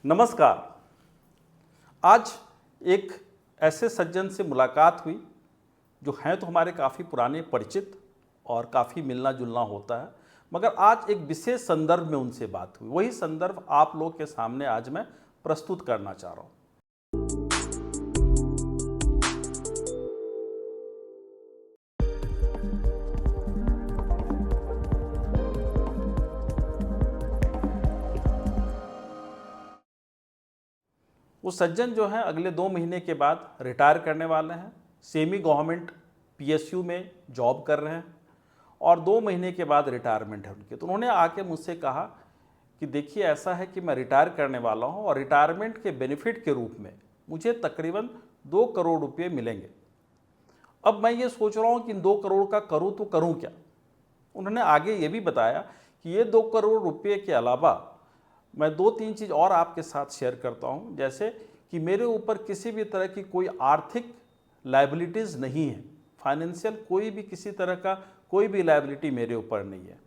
नमस्कार। आज एक ऐसे सज्जन से मुलाकात हुई जो हैं तो हमारे काफ़ी पुराने परिचित और काफ़ी मिलना जुलना होता है, मगर आज एक विशेष संदर्भ में उनसे बात हुई। वही संदर्भ आप लोग के सामने आज मैं प्रस्तुत करना चाह रहा हूँ। वो सज्जन जो हैं अगले 2 महीने के बाद रिटायर करने वाले हैं। सेमी गवर्नमेंट पीएसयू में जॉब कर रहे हैं और 2 महीने के बाद रिटायरमेंट है उनकी। तो उन्होंने आके मुझसे कहा कि देखिए ऐसा है कि मैं रिटायर करने वाला हूं और रिटायरमेंट के बेनिफिट के रूप में मुझे तकरीबन 2 करोड़ रुपये मिलेंगे। अब मैं ये सोच रहा हूँ कि इन 2 करोड़ का करूँ तो करूँ क्या। उन्होंने आगे ये भी बताया कि ये 2 करोड़ रुपये के अलावा मैं 2-3 चीज़ और आपके साथ शेयर करता हूँ, जैसे कि मेरे ऊपर किसी भी तरह की कोई आर्थिक लायबिलिटीज़ नहीं है। फाइनेंशियल कोई भी किसी तरह का कोई भी लायबिलिटी मेरे ऊपर नहीं है।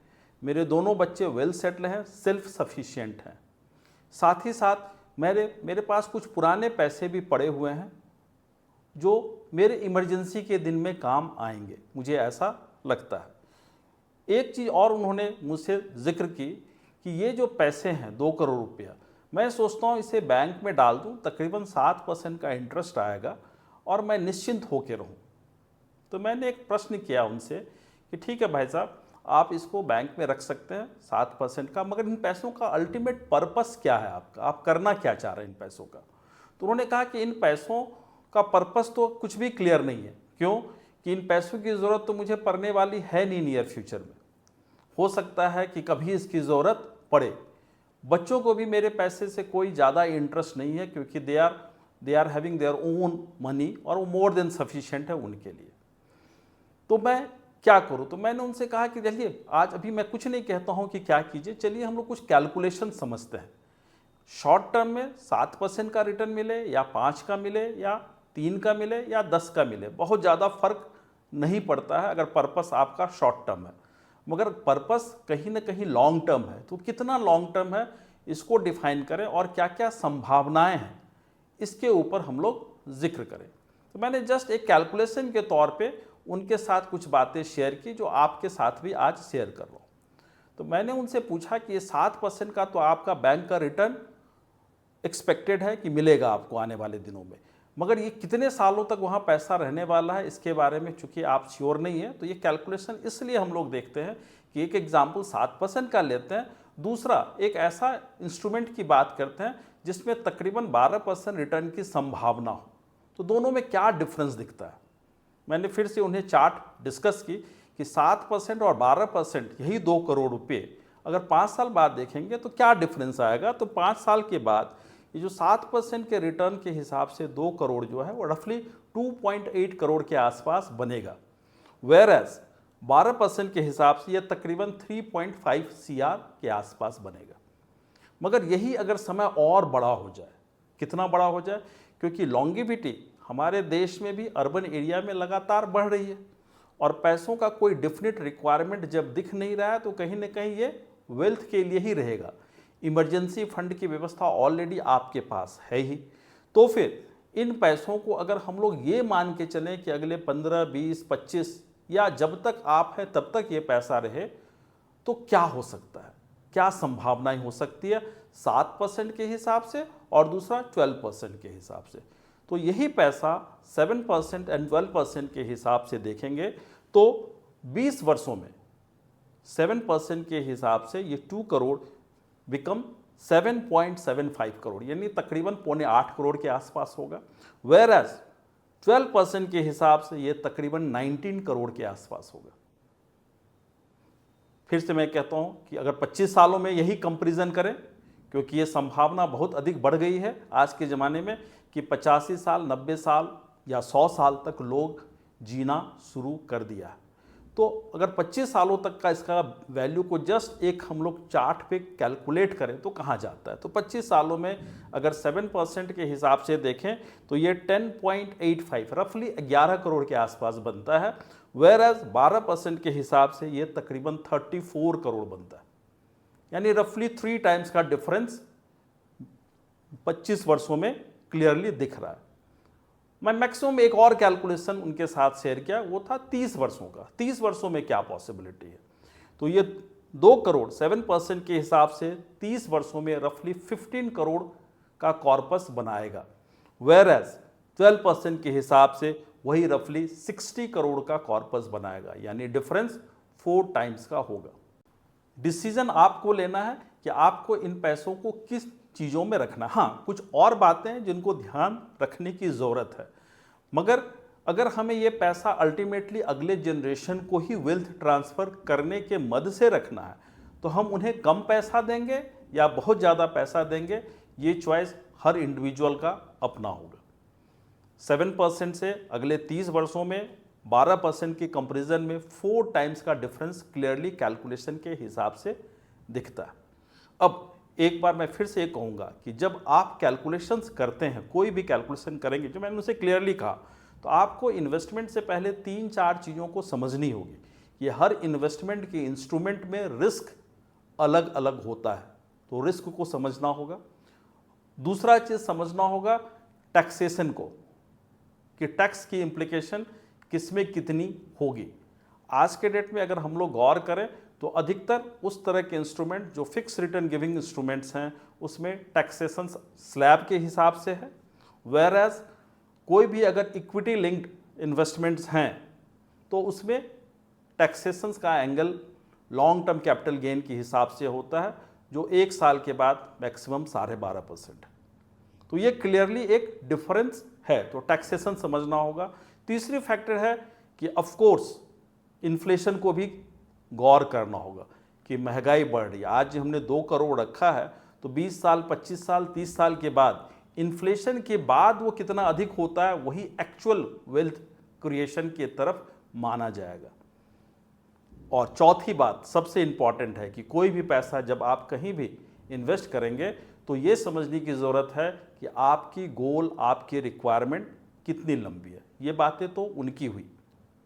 मेरे दोनों बच्चे वेल सेटल हैं, सेल्फ सफिशिएंट हैं। साथ ही साथ मेरे पास कुछ पुराने पैसे भी पड़े हुए हैं जो मेरे इमरजेंसी के दिन में काम आएंगे, मुझे ऐसा लगता है। एक चीज़ और उन्होंने मुझसे जिक्र की कि ये जो पैसे हैं 2 करोड़ रुपया, मैं सोचता हूँ इसे बैंक में डाल दूँ, तकरीबन 7% का इंटरेस्ट आएगा और मैं निश्चिंत होकर रहूँ। तो मैंने एक प्रश्न किया उनसे कि ठीक है भाई साहब, आप इसको बैंक में रख सकते हैं 7% का, मगर इन पैसों का अल्टीमेट पर्पस क्या है आपका, आप करना क्या चाह रहे हैं इन पैसों का। तो उन्होंने कहा कि इन पैसों का पर्पस तो कुछ भी क्लियर नहीं है। क्यों कि इन पैसों की ज़रूरत तो मुझे पड़ने वाली है नहीं नियर फ्यूचर में। हो सकता है कि कभी इसकी ज़रूरत पड़े। बच्चों को भी मेरे पैसे से कोई ज़्यादा इंटरेस्ट नहीं है, क्योंकि they are having their own money और वो मोर देन सफिशिएंट है उनके लिए। तो मैं क्या करूं। तो मैंने उनसे कहा कि चलिए आज अभी मैं कुछ नहीं कहता हूं कि क्या कीजिए, चलिए हम लोग कुछ कैलकुलेशन समझते हैं। शॉर्ट टर्म में 7% का रिटर्न मिले या 5 का मिले या 3 का मिले या 10 का मिले, बहुत ज़्यादा फर्क नहीं पड़ता है अगर पर्पस आपका शॉर्ट टर्म है। मगर पर्पस कहीं ना कहीं लॉन्ग टर्म है, तो कितना लॉन्ग टर्म है इसको डिफाइन करें और क्या क्या संभावनाएं हैं इसके ऊपर हम लोग जिक्र करें। तो मैंने जस्ट एक कैलकुलेशन के तौर पे उनके साथ कुछ बातें शेयर की जो आपके साथ भी आज शेयर कर रहा हूँ। तो मैंने उनसे पूछा कि ये 7% का तो आपका बैंक का रिटर्न एक्सपेक्टेड है कि मिलेगा आपको आने वाले दिनों में, मगर ये कितने सालों तक वहाँ पैसा रहने वाला है इसके बारे में चूंकि आप श्योर नहीं है। तो ये कैलकुलेशन इसलिए हम लोग देखते हैं कि एक एग्जाम्पल 7% का लेते हैं, दूसरा एक ऐसा इंस्ट्रूमेंट की बात करते हैं जिसमें तकरीबन 12% रिटर्न की संभावना हो। तो दोनों में क्या डिफरेंस दिखता है। मैंने फिर से उन्हें चार्ट डिस्कस की कि 7% और 12% यही 2 करोड़ रुपये अगर 5 साल बाद देखेंगे तो क्या डिफरेंस आएगा। तो 5 साल के बाद ये जो 7% के रिटर्न के हिसाब से 2 करोड़ जो है वो रफली 2.8 करोड़ के आसपास बनेगा, वेयर एज 12% के हिसाब से ये तकरीबन 3.5 CR के आसपास बनेगा। मगर यही अगर समय और बड़ा हो जाए, कितना बड़ा हो जाए, क्योंकि लॉन्गिविटी हमारे देश में भी अर्बन एरिया में लगातार बढ़ रही है और पैसों का कोई डिफिनिट रिक्वायरमेंट जब दिख नहीं रहा है तो कहीं ना कहीं ये वेल्थ के लिए ही रहेगा। इमरजेंसी फंड की व्यवस्था ऑलरेडी आपके पास है ही। तो फिर इन पैसों को अगर हम लोग ये मान के चलें कि अगले 15, 20, 25 या जब तक आप हैं तब तक ये पैसा रहे, तो क्या हो सकता है, क्या संभावनाएं हो सकती है 7% के हिसाब से और दूसरा 12% के हिसाब से। तो यही पैसा 7% एंड 12% के हिसाब से देखेंगे तो 20 वर्षों में 7% के हिसाब से ये 2 करोड़ बिकम 7.75 करोड़, यानी तकरीबन 7.25 करोड़ के आसपास होगा। वेयर एज 12% के हिसाब से ये तकरीबन 19 करोड़ के आसपास होगा। फिर से मैं कहता हूं कि अगर 25 सालों में यही कंपैरिजन करें, क्योंकि ये संभावना बहुत अधिक बढ़ गई है आज के ज़माने में कि 85 साल, 90 साल या 100 साल तक लोग जीना शुरू कर दिया है। तो अगर 25 सालों तक का इसका वैल्यू को जस्ट एक हम लोग चार्ट पे कैलकुलेट करें तो कहाँ जाता है। तो 25 सालों में अगर 7% के हिसाब से देखें तो ये 10.85 रफली 11 करोड़ के आसपास बनता है, वेयर एज 12% के हिसाब से ये तकरीबन 34 करोड़ बनता है, यानी रफली 3 टाइम्स का डिफरेंस 25 वर्षों में क्लियरली दिख रहा है। मैं मैक्सिमम एक और कैलकुलेशन उनके साथ शेयर किया, वो था 30 वर्षों का। 30 वर्षों में क्या पॉसिबिलिटी है? तो ये 2 करोड़ 7% के हिसाब से 30 वर्षों में रफली 15 करोड़ का कॉर्पस बनाएगा, वेयर एज 12% के हिसाब से वही रफली 60 करोड़ का कॉर्पस बनाएगा, यानी डिफरेंस 4 टाइम्स का होगा। डिसीजन आपको लेना है कि आपको इन पैसों को किस चीज़ों में रखना। हाँ, कुछ और बातें हैं जिनको ध्यान रखने की ज़रूरत है, मगर अगर हमें ये पैसा अल्टीमेटली अगले जनरेशन को ही वेल्थ ट्रांसफ़र करने के मद से रखना है, तो हम उन्हें कम पैसा देंगे या बहुत ज़्यादा पैसा देंगे, ये चॉइस हर इंडिविजुअल का अपना होगा। 7% से अगले 30 वर्षों में 12% की कंपैरिजन में 4 टाइम्स का डिफरेंस क्लियरली कैलकुलेशन के हिसाब से दिखता है। अब एक बार मैं फिर से ये कहूँगा कि जब आप कैलकुलेशंस करते हैं, कोई भी कैलकुलेशन करेंगे, जो मैंने उनसे क्लियरली कहा, तो आपको इन्वेस्टमेंट से पहले 3-4 चीज़ों को समझनी होगी कि हर इन्वेस्टमेंट के इंस्ट्रूमेंट में रिस्क अलग अलग होता है, तो रिस्क को समझना होगा। दूसरा चीज़ समझना होगा टैक्सेशन को, कि टैक्स की इम्प्लीकेशन किसमें कितनी होगी। आज के डेट में अगर हम लोग गौर करें तो अधिकतर उस तरह के इंस्ट्रूमेंट जो फिक्स रिटर्न गिविंग इंस्ट्रूमेंट्स हैं उसमें टैक्सेशन स्लैब के हिसाब से है, वेयर एज कोई भी अगर इक्विटी लिंक्ड इन्वेस्टमेंट्स हैं तो उसमें टैक्सेशन का angle long term capital gain के हिसाब से होता है, जो 1 साल के बाद मैक्सिमम 12.5% है। तो ये क्लियरली एक डिफरेंस है, तो टैक्सेशन समझना होगा। तीसरी फैक्टर है कि ऑफ कोर्स इन्फ्लेशन को भी गौर करना होगा कि महंगाई बढ़ रही है। आज हमने 2 करोड़ रखा है, तो 20 साल, 25 साल, 30 साल के बाद इन्फ्लेशन के बाद वो कितना अधिक होता है, वही एक्चुअल वेल्थ क्रिएशन की तरफ माना जाएगा। और चौथी बात सबसे इंपॉर्टेंट है कि कोई भी पैसा जब आप कहीं भी इन्वेस्ट करेंगे तो ये समझने की ज़रूरत है कि आपकी गोल, आपकी रिक्वायरमेंट कितनी लंबी है। ये बातें तो उनकी हुई,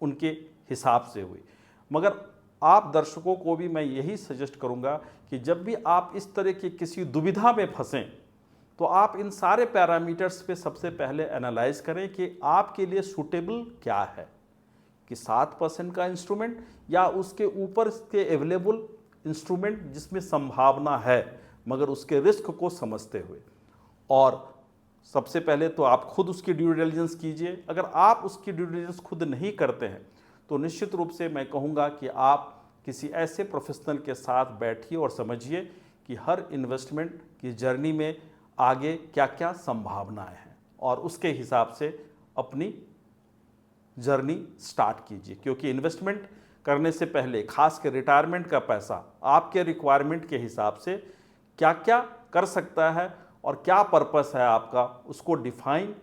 उनके हिसाब से हुई, मगर आप दर्शकों को भी मैं यही सजेस्ट करूंगा कि जब भी आप इस तरह की किसी दुविधा में फंसें तो आप इन सारे पैरामीटर्स पे सबसे पहले एनालाइज करें कि आपके लिए सूटेबल क्या है, कि 7% का इंस्ट्रूमेंट या उसके ऊपर के अवेलेबल इंस्ट्रूमेंट जिसमें संभावना है मगर उसके रिस्क को समझते हुए। और सबसे पहले तो आप खुद उसकी ड्यू डिलिजेंस कीजिए। अगर आप उसकी ड्यू डिलिजेंस खुद नहीं करते हैं तो निश्चित रूप से मैं कहूँगा कि आप किसी ऐसे प्रोफेशनल के साथ बैठिए और समझिए कि हर इन्वेस्टमेंट की जर्नी में आगे क्या क्या संभावनाएं हैं और उसके हिसाब से अपनी जर्नी स्टार्ट कीजिए। क्योंकि इन्वेस्टमेंट करने से पहले खास कर रिटायरमेंट का पैसा आपके रिक्वायरमेंट के हिसाब से क्या क्या कर सकता है और क्या पर्पस है आपका, उसको डिफाइन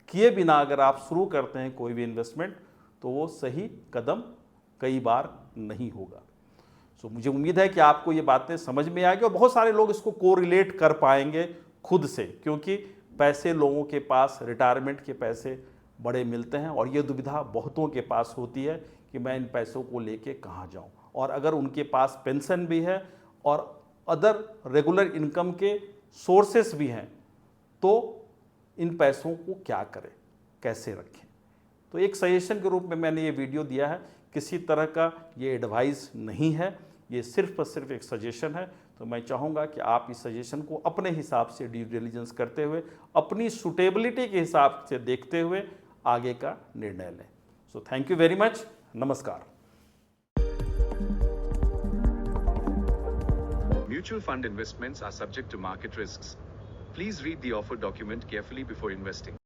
किए बिना अगर आप शुरू करते हैं कोई भी इन्वेस्टमेंट तो वो सही कदम कई बार नहीं होगा। सो मुझे उम्मीद है कि आपको ये बातें समझ में आएगी और बहुत सारे लोग इसको कोरिलेट कर पाएंगे खुद से, क्योंकि पैसे लोगों के पास रिटायरमेंट के पैसे बड़े मिलते हैं और ये दुविधा बहुतों के पास होती है कि मैं इन पैसों को लेके कहाँ जाऊँ। और अगर उनके पास पेंशन भी है और अदर रेगुलर इनकम के सोर्सेस भी हैं तो इन पैसों को क्या करें, कैसे रखें। तो एक सजेशन के रूप में मैंने ये वीडियो दिया है, किसी तरह का ये एडवाइस नहीं है, ये सिर्फ और सिर्फ एक सजेशन है। तो मैं चाहूँगा कि आप इस सजेशन को अपने हिसाब से ड्यू डिलिजेंस करते हुए, अपनी सूटेबिलिटी के हिसाब से देखते हुए आगे का निर्णय लें। So thank you very much. नमस्कार। Mutual fund investments are subject to market risks. Please read the offer document carefully before investing.